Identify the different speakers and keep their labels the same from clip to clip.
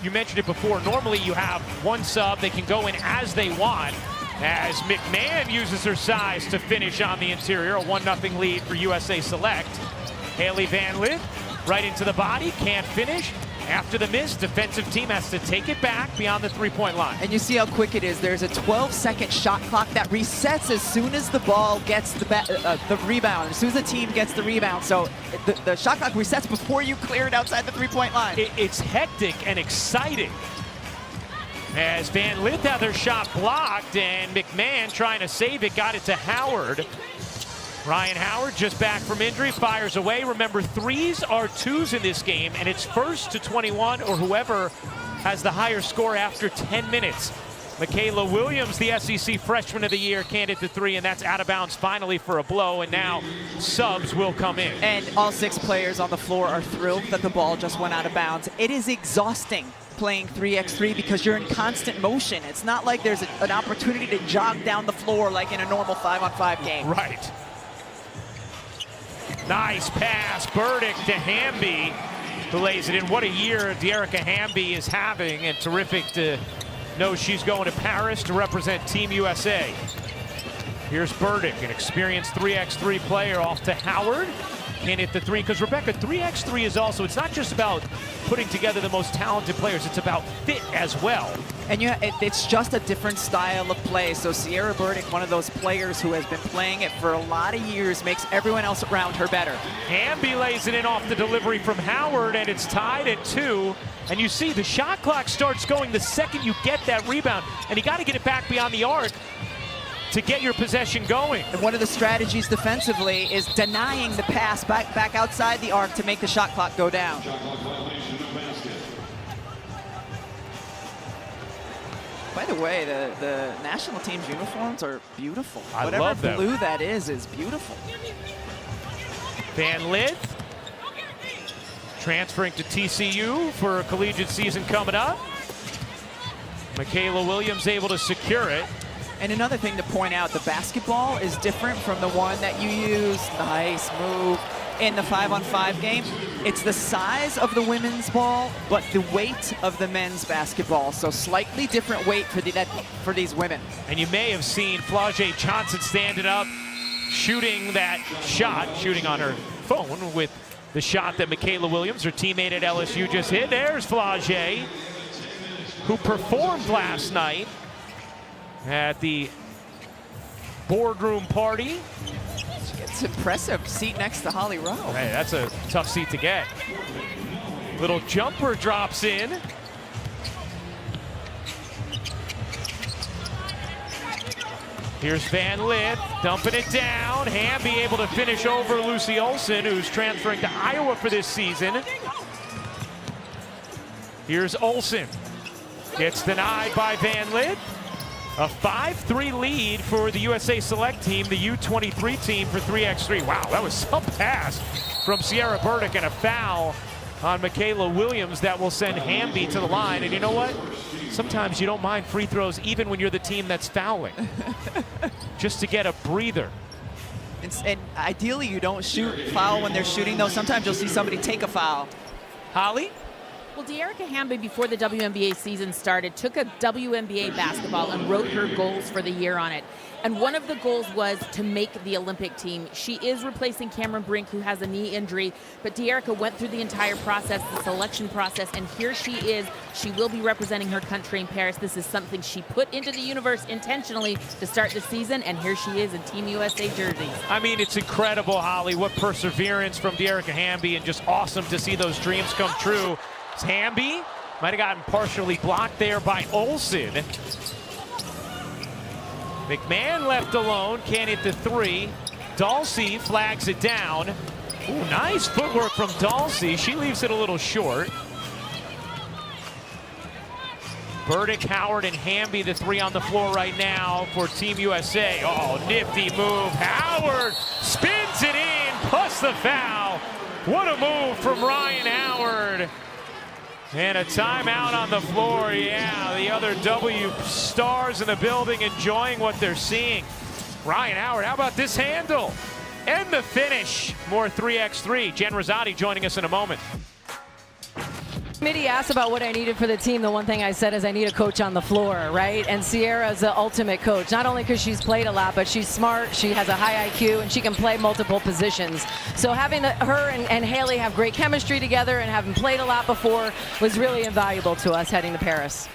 Speaker 1: you mentioned it before, normally you have one sub, they can go in as they want, as McMahon uses her size to finish on the interior, a 1-0 lead for USA Select. Hailey Van Lith right into the body, can't finish. After the miss, defensive team has to take it back beyond the three-point line.
Speaker 2: And you see how quick it is. There's a 12-second shot clock that resets as soon as the ball gets the rebound, as soon as the team gets the rebound. So the shot clock resets before you clear it outside the three-point line.
Speaker 1: It's hectic and exciting. As Van Lith had their shot blocked, and McMahon trying to save it, got it to Howard. Ryan Howard, just back from injury, fires away. Remember, 3s are 2s in this game, and it's first to 21 or whoever has the higher score after 10 minutes. Michaela Williams, the SEC Freshman of the Year, can't hit the 3, and that's out of bounds finally for a blow, and now subs will come in.
Speaker 2: And all 6 players on the floor are thrilled that the ball just went out of bounds. It is exhausting playing 3x3 because you're in constant motion. It's not like there's an opportunity to jog down the floor like in a normal 5-on-5 game.
Speaker 1: Right. Nice pass, Burdick to Hamby, who lays it in. What a year Dearica Hamby is having, and terrific to know she's going to Paris to represent Team USA. Here's Burdick, an experienced 3x3 player, off to Howard. Can't hit the 3, because Rebecca, 3x3 is also, it's not just about putting together the most talented players, it's about fit as well.
Speaker 2: And it's just a different style of play. So Sierra Burdick, one of those players who has been playing it for a lot of years, makes everyone else around her better.
Speaker 1: Hamby lays it in off the delivery from Howard, and it's tied at 2. And you see the shot clock starts going the second you get that rebound, and you got to get it back beyond the arc to get your possession going.
Speaker 2: And one of the strategies defensively is denying the pass back outside the arc to make the shot clock go down. By the way, the national team's uniforms are beautiful.
Speaker 1: I
Speaker 2: Whatever
Speaker 1: love them.
Speaker 2: blue that is beautiful.
Speaker 1: Van Lith transferring to TCU for a collegiate season coming up. Michaela Williams able to secure it.
Speaker 2: And another thing to point out, the basketball is different from the one that you use. Nice move in the 5-on-5 game. It's the size of the women's ball, but the weight of the men's basketball. So slightly different weight for these women.
Speaker 1: And you may have seen Flau'jae Johnson standing up, shooting that shot, shooting on her phone with the shot that Michaela Williams, her teammate at LSU, just hit. There's Flau'jae, who performed last night at the boardroom party.
Speaker 2: It's impressive. Seat next to Holly Rowe.
Speaker 1: Hey, that's a tough seat to get. Little jumper drops in. Here's Van Lith dumping it down. Hamby able to finish over Lucy Olson, who's transferring to Iowa for this season. Here's Olson. Gets denied by Van Lith. A 5-3 lead for the USA Select team, the U23 team for 3x3. Wow, that was some pass from Sierra Burdick, and a foul on Michaela Williams that will send Hamby to the line. And you know what? Sometimes you don't mind free throws even when you're the team that's fouling, just to get a breather.
Speaker 2: And ideally you don't foul when they're shooting, though. Sometimes you'll see somebody take a foul.
Speaker 1: Holly?
Speaker 3: Well, Dearica Hamby, before the WNBA season started, took a WNBA basketball and wrote her goals for the year on it. And one of the goals was to make the Olympic team. She is replacing Cameron Brink, who has a knee injury, but Dearica went through the entire process, the selection process, and here she is. She will be representing her country in Paris. This is something she put into the universe intentionally to start the season, and here she is in Team USA jerseys.
Speaker 1: I mean, it's incredible, Holly, what perseverance from Dearica Hamby, and just awesome to see those dreams come true. Hamby might have gotten partially blocked there by Olson. McMahon left alone, can't hit the 3. Dulcie flags it down. Ooh, nice footwork from Dulcie. She leaves it a little short. Burdick, Howard, and Hamby, the 3 on the floor right now for Team USA. Oh, nifty move. Howard spins it in, plus the foul. What a move from Ryan Howard. And a timeout on the floor. Yeah, the other W stars in the building enjoying what they're seeing. Ryan Howard, how about this handle? And the finish. More 3x3. Jen Rosati joining us in a moment.
Speaker 4: Mitty asked about what I needed for the team. The one thing I said is I need a coach on the floor, right? And Sierra's the ultimate coach, not only because she's played a lot, but she's smart, she has a high IQ, and she can play multiple positions. So having her and Hailey have great chemistry together and having played a lot before was really invaluable to us heading to Paris.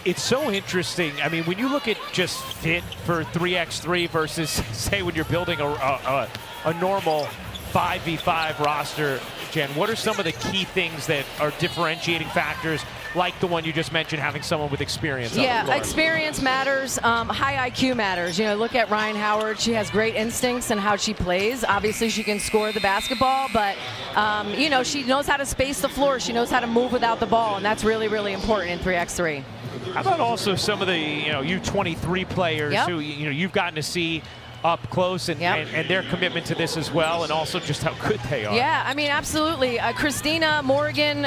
Speaker 1: It's so interesting. I mean, when you look at just fit for 3x3 versus, say, when you're building a normal 5v5 roster, Jen, what are some of the key things that are differentiating factors, like the one you just mentioned, having someone with experience?
Speaker 4: Yeah, experience matters. High IQ matters. You know, look at Rhyne Howard. She has great instincts in how she plays. Obviously, she can score the basketball, but, you know, she knows how to space the floor. She knows how to move without the ball, and that's really, really important in 3x3.
Speaker 1: How about also some of the, U23 players who, you've gotten to see up close and their commitment to this as well, and also just how good they are.
Speaker 4: Yeah, I mean, absolutely. Christina, Morgan,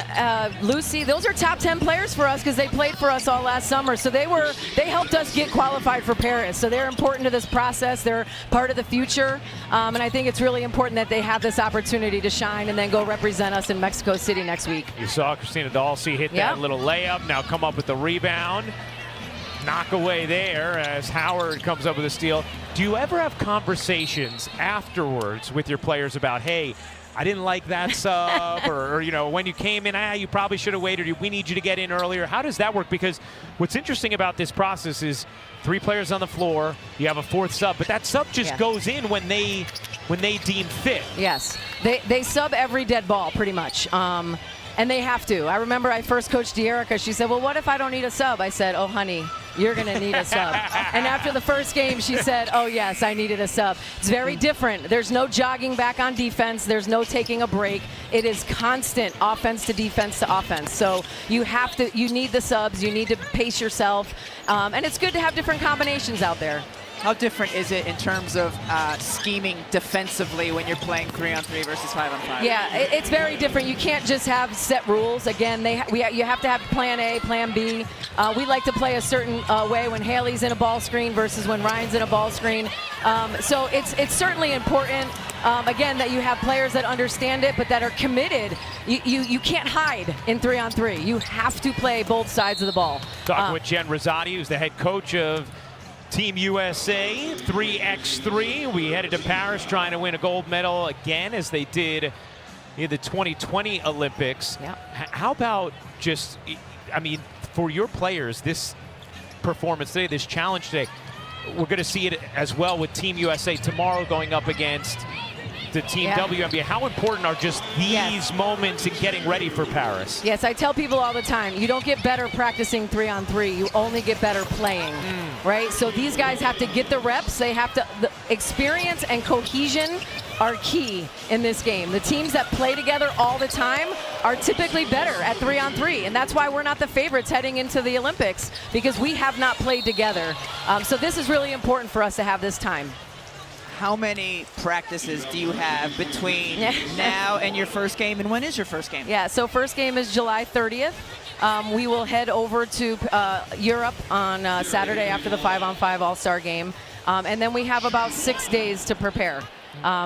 Speaker 4: Lucy, those are top 10 players for us because they played for us all last summer. So they helped us get qualified for Paris. So they're important to this process. They're part of the future. And I think it's really important that they have this opportunity to shine and then go represent us in Mexico City next week.
Speaker 1: You saw Christina Dalsey hit that little layup, now come up with the rebound. Knock away there as Howard comes up with a steal. Do you ever have conversations afterwards with your players about, hey, I didn't like that sub, or when you came in, you probably should have waited, we need you to get in earlier? How does that work? Because what's interesting about this process is 3 players on the floor, you have a 4th sub, but that sub just goes in when they deem fit.
Speaker 4: Yes, they sub every dead ball pretty much. And they have to. I remember I first coached Dearica. She said, well, what if I don't need a sub? I said, oh, honey, you're going to need a sub. And after the first game, she said, oh, yes, I needed a sub. It's very different. There's no jogging back on defense. There's no taking a break. It is constant offense to defense to offense. So you need the subs. You need to pace yourself. And it's good to have different combinations out there.
Speaker 2: How different is it in terms of scheming defensively when you're playing 3-on-3 versus 5-on-5?
Speaker 4: Yeah, it's very different. You can't just have set rules. Again, you have to have plan A, plan B. We like to play a certain way when Hailey's in a ball screen versus when Ryan's in a ball screen. So it's certainly important, again, that you have players that understand it but that are committed. You can't hide in 3-on-3. You have to play both sides of the ball.
Speaker 1: Talking with Jen Rosati, who's the head coach of Team USA 3x3. We headed to Paris trying to win a gold medal again, as they did in the 2020 Olympics.
Speaker 4: Yeah.
Speaker 1: How about just, I mean, for your players, this performance today, this challenge today, we're going to see it as well with Team USA tomorrow going up against the Team WNBA. How important are just these moments in getting ready for Paris?
Speaker 4: Yes, I tell people all the time, you don't get better practicing 3-on-3. You only get better playing, right? So these guys have to get the reps. They have to, the experience and cohesion are key in this game. The teams that play together all the time are typically better at 3-on-3, and that's why we're not the favorites heading into the Olympics, because we have not played together. So this is really important for us to have this time.
Speaker 2: How many practices do you have between now and your first game, and when is your first game?
Speaker 4: Yeah, so first game is July 30th. We will head over to Europe on Saturday after the 5-on-5 All-Star game. And then we have about 6 days to prepare.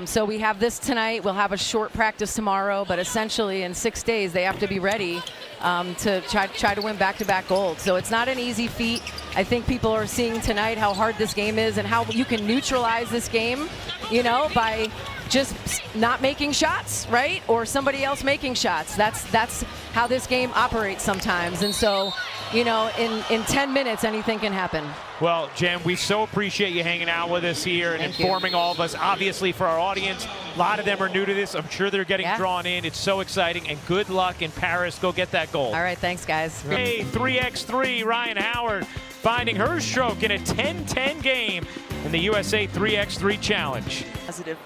Speaker 4: So we have this tonight. We'll have a short practice tomorrow, but essentially in 6 days they have to be ready to try to win back-to-back gold. So it's not an easy feat. I think people are seeing tonight how hard this game is and how you can neutralize this game, by just not making shots, right? Or somebody else making shots. That's how this game operates sometimes. And so, in 10 minutes, anything can happen.
Speaker 1: Well, Jen, we so appreciate you hanging out with us here and informing all of us. Obviously, for our audience, a lot of them are new to this. I'm sure they're getting drawn in. It's so exciting, and good luck in Paris. Go get that gold.
Speaker 4: All right, thanks, guys.
Speaker 1: Hey, 3x3, Rhyne Howard finding her stroke in a 10-10 game in the USA 3x3 Challenge.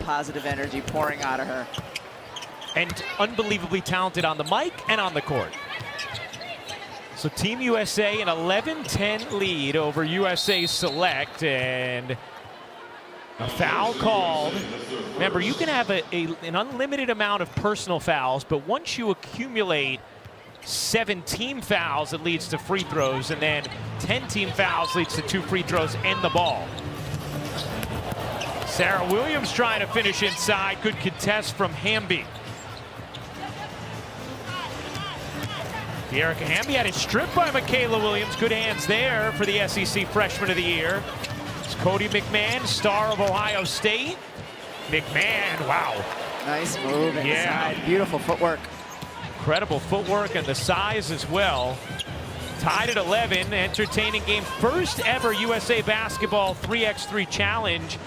Speaker 2: Positive energy pouring out of her.
Speaker 1: And unbelievably talented on the mic and on the court. So Team USA an 11-10 lead over USA Select, and a foul called. Remember, you can have an unlimited amount of personal fouls, but once you accumulate 7 team fouls, it leads to free throws, and then 10 team fouls leads to 2 free throws and the ball. Sarah Williams trying to finish inside. Good contest from Hamby. Dearica Hamby had it stripped by Michaela Williams. Good hands there for the SEC Freshman of the Year. It's Cody McMahon, star of Ohio State. McMahon, wow.
Speaker 2: Nice move inside. Beautiful footwork.
Speaker 1: Incredible footwork and the size as well. Tied at 11, entertaining game. First ever USA Basketball 3x3 Challenge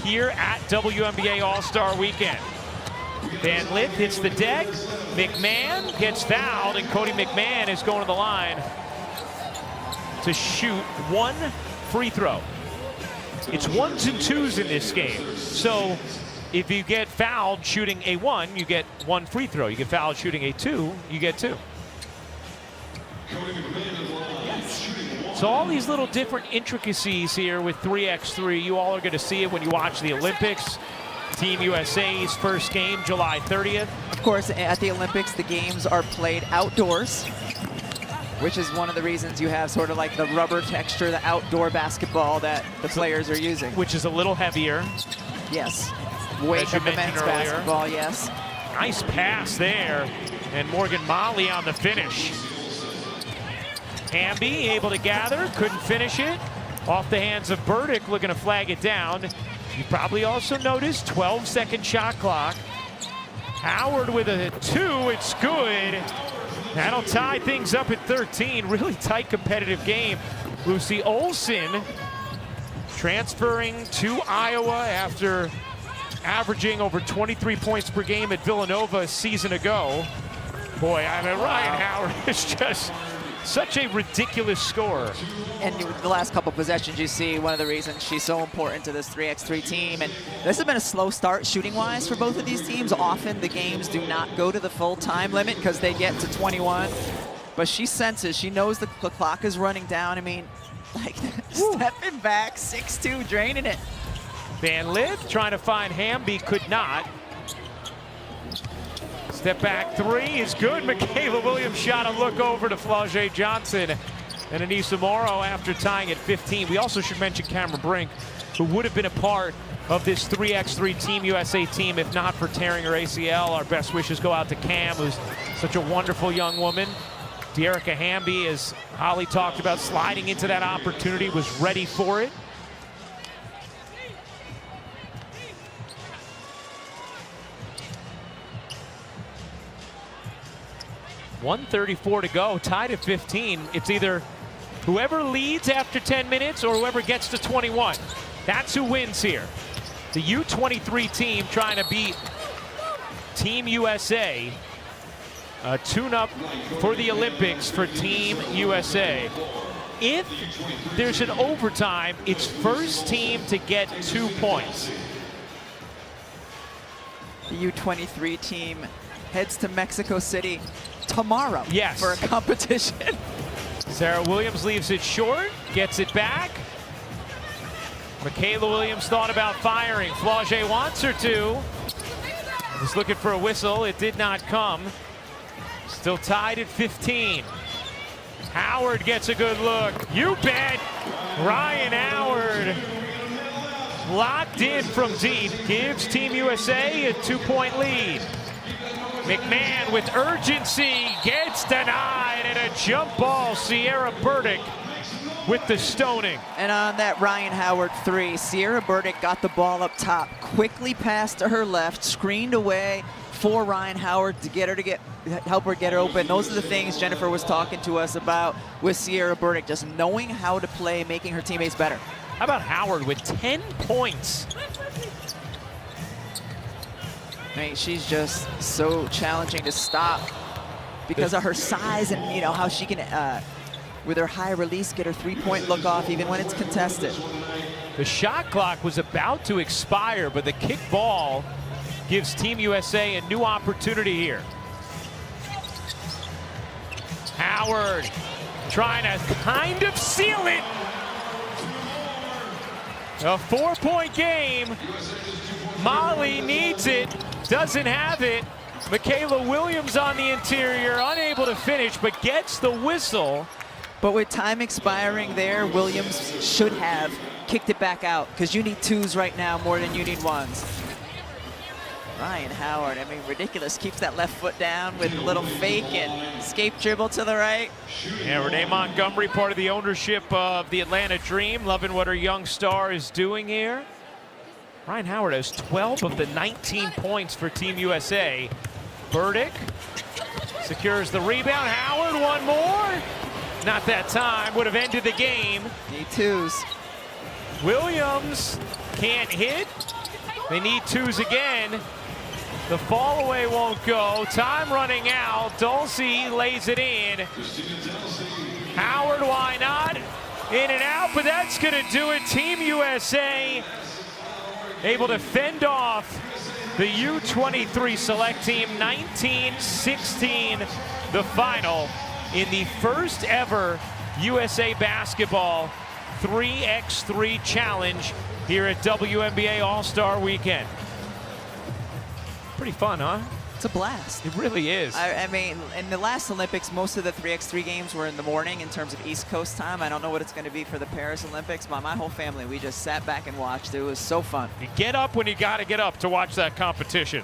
Speaker 1: here at WNBA All-Star Weekend. Van Lith hits the deck. McMahon gets fouled, and Cody McMahon is going to the line to shoot one free throw. It's 1s and 2s in this game. So if you get fouled shooting a 1, you get 1 free throw. You get fouled shooting a 2, you get 2. So all these little different intricacies here with 3x3, you all are going to see it when you watch the Olympics. Team USA's first game, July 30th.
Speaker 2: Of course, at the Olympics, the games are played outdoors, which is one of the reasons you have sort of like the rubber texture, the outdoor basketball that the players are using.
Speaker 1: Which is a little heavier.
Speaker 2: Yes. Weight of the men's basketball, yes.
Speaker 1: Nice pass there. And Morgan Molly on the finish. Hamby able to gather, couldn't finish it. Off the hands of Burdick, looking to flag it down. You probably also noticed 12-second shot clock. Howard with a 2, it's good. That'll tie things up at 13. Really tight competitive game. Lucy Olson transferring to Iowa after averaging over 23 points per game at Villanova a season ago. Boy, I mean, Rhyne Howard is just such a ridiculous scorer.
Speaker 2: And the last couple possessions, you see one of the reasons she's so important to this 3x3 team. And this has been a slow start shooting-wise for both of these teams. Often the games do not go to the full time limit because they get to 21. But she senses, she knows the clock is running down. I mean, like, stepping back, 6'2", draining it.
Speaker 1: Van Lith trying to find Hamby, could not. Step back 3 is good. Michaela Williams shot a look over to Flau'jae Johnson and Anissa Morrow after tying at 15. We also should mention Cameron Brink, who would have been a part of this 3x3 Team USA team if not for tearing her ACL. Our best wishes go out to Cam, who's such a wonderful young woman. Dearica Hamby, as Holly talked about, sliding into that opportunity, was ready for it. .134 to go, tied at 15. It's either whoever leads after 10 minutes or whoever gets to 21. That's who wins here. The U23 team trying to beat Team USA. A tune-up for the Olympics for Team USA. If there's an overtime, it's first team to get 2 points.
Speaker 2: The U23 team heads to Mexico City tomorrow for a competition.
Speaker 1: Sarah Williams leaves it short, gets it back. Michaela Williams thought about firing. Flau'jae wants her to. Was looking for a whistle, it did not come. Still tied at 15. Howard gets a good look. You bet. Rhyne Howard locked in from deep, gives Team USA a 2-point lead. McMahon with urgency gets denied, and a jump ball. Sierra Burdick with the stoning.
Speaker 2: And on that Rhyne Howard 3, Sierra Burdick got the ball up top, quickly passed to her left, screened away for Rhyne Howard to help her get her open. Those are the things Jennifer was talking to us about with Sierra Burdick, just knowing how to play, making her teammates better.
Speaker 1: How about Howard with 10 points?
Speaker 2: I mean, she's just so challenging to stop because of her size and, you know, how she can, with her high release, get her three-point look off even when it's contested.
Speaker 1: The shot clock was about to expire, but the kick ball gives Team USA a new opportunity here. Howard trying to kind of seal it. A 4-point game. Molly needs it, doesn't have it. Michaela Williams on the interior, unable to finish, but gets the whistle.
Speaker 2: But with time expiring there, Williams should have kicked it back out because you need twos right now more than you need ones. Ryan Howard, I mean, ridiculous. Keeps that left foot down with a little fake and escape dribble to the right.
Speaker 1: Yeah, Renee Montgomery, part of the ownership of the Atlanta Dream. Loving what her young star is doing here. Ryan Howard has 12 of the 19 points for Team USA. Burdick secures the rebound. Howard, one more. Not that time. Would have ended the game.
Speaker 2: Need twos.
Speaker 1: Williams can't hit. They need twos again. The fall away won't go. Time running out. Dulcie lays it in. Howard, why not? In and out, but that's going to do it. Team USA able to fend off the U23 select team. 19-16 the final in the first ever USA Basketball 3x3 challenge here at WNBA All-Star Weekend. Pretty fun, huh?
Speaker 2: It's a blast.
Speaker 1: It really is.
Speaker 2: I mean, in the last Olympics, most of the 3x3 games were in the morning in terms of East Coast time. I don't know what it's going to be for the Paris Olympics, but my whole family, we just sat back and watched. It was so fun.
Speaker 1: You get up when you got to get up to watch that competition.